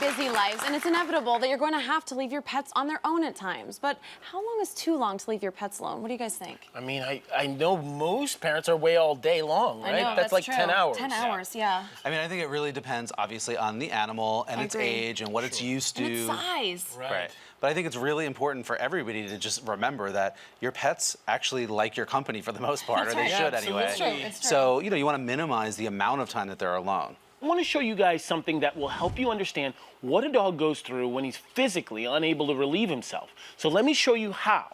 busy lives, and it's inevitable that you're going to have to leave your pets on their own at times. But how long is too long to leave your pets alone? What do you guys think? I mean, I know most parents are away all day long, right? I know, that's like true. 10 hours. 10 hours, yeah. I mean, I think it really depends, obviously, on the animal and its age and what it's used to. And its size. Right. But I think it's really important for everybody to just remember that your pets actually like your company for the most part, or they should anyway. It's true. It's true. So, you know, you want to minimize the amount of time that they're alone. I want to show you guys something that will help you understand what a dog goes through when he's physically unable to relieve himself. So let me show you how.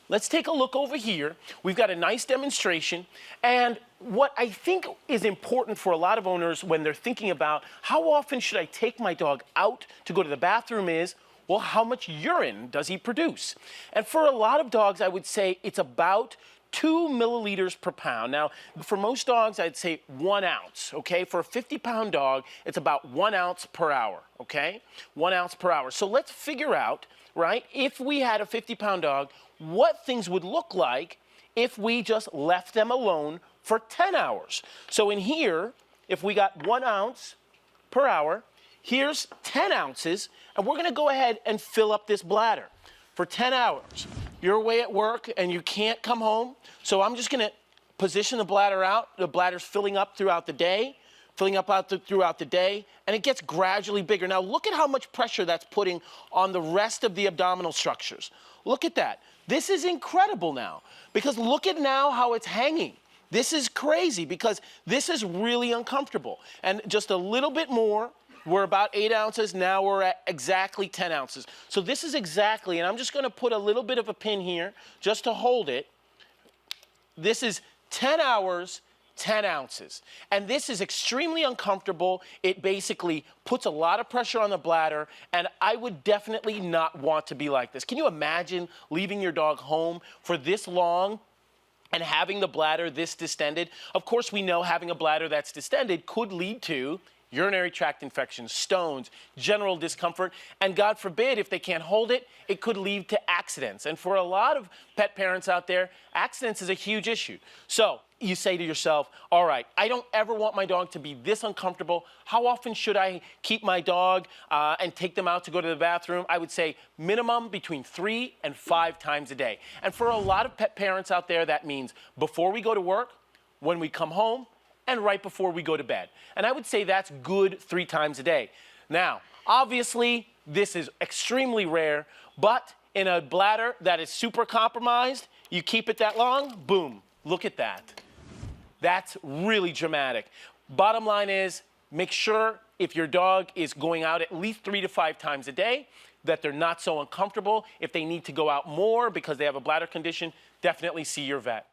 Let's take a look over here. We've got a nice demonstration, and what I think is important for a lot of owners when they're thinking about how often should I take my dog out to go to the bathroom is, well, how much urine does he produce? And for a lot of dogs, I would say it's about 2 milliliters per pound. Now, for most dogs, I'd say 1 ounce, okay? For a 50-pound dog, it's about 1 ounce per hour, okay? 1 ounce per hour. So let's figure out, right, if we had a 50-pound dog, what things would look like if we just left them alone for 10 hours. So in here, if we got 1 ounce per hour, here's 10 ounces, and we're gonna go ahead and fill up this bladder for 10 hours. You're away at work and you can't come home, so I'm just gonna position the bladder out. The bladder's filling up throughout the day, throughout the day, and it gets gradually bigger. Now look at how much pressure that's putting on the rest of the abdominal structures. Look at that. This is incredible now, because look at now how it's hanging. This is crazy because this is really uncomfortable. And just a little bit more, we're about 8 ounces, now we're at exactly 10 ounces. So this is exactly, and I'm just gonna put a little bit of a pin here just to hold it. This is 10 hours, 10 ounces. And this is extremely uncomfortable. It basically puts a lot of pressure on the bladder, and I would definitely not want to be like this. Can you imagine leaving your dog home for this long and having the bladder this distended? Of course, we know having a bladder that's distended could lead to urinary tract infections, stones, general discomfort, and God forbid, if they can't hold it, it could lead to accidents. And for a lot of pet parents out there, accidents is a huge issue. So you say to yourself, all right, I don't ever want my dog to be this uncomfortable. How often should I keep my dog and take them out to go to the bathroom? I would say minimum between 3 and 5 times a day. And for a lot of pet parents out there, that means before we go to work, when we come home, and right before we go to bed. And I would say that's good 3 times a day. Now, obviously, this is extremely rare, but in a bladder that is super compromised, you keep it that long, boom, look at that. That's really dramatic. Bottom line is, make sure if your dog is going out at least 3 to 5 times a day, that they're not so uncomfortable. If they need to go out more because they have a bladder condition, definitely see your vet.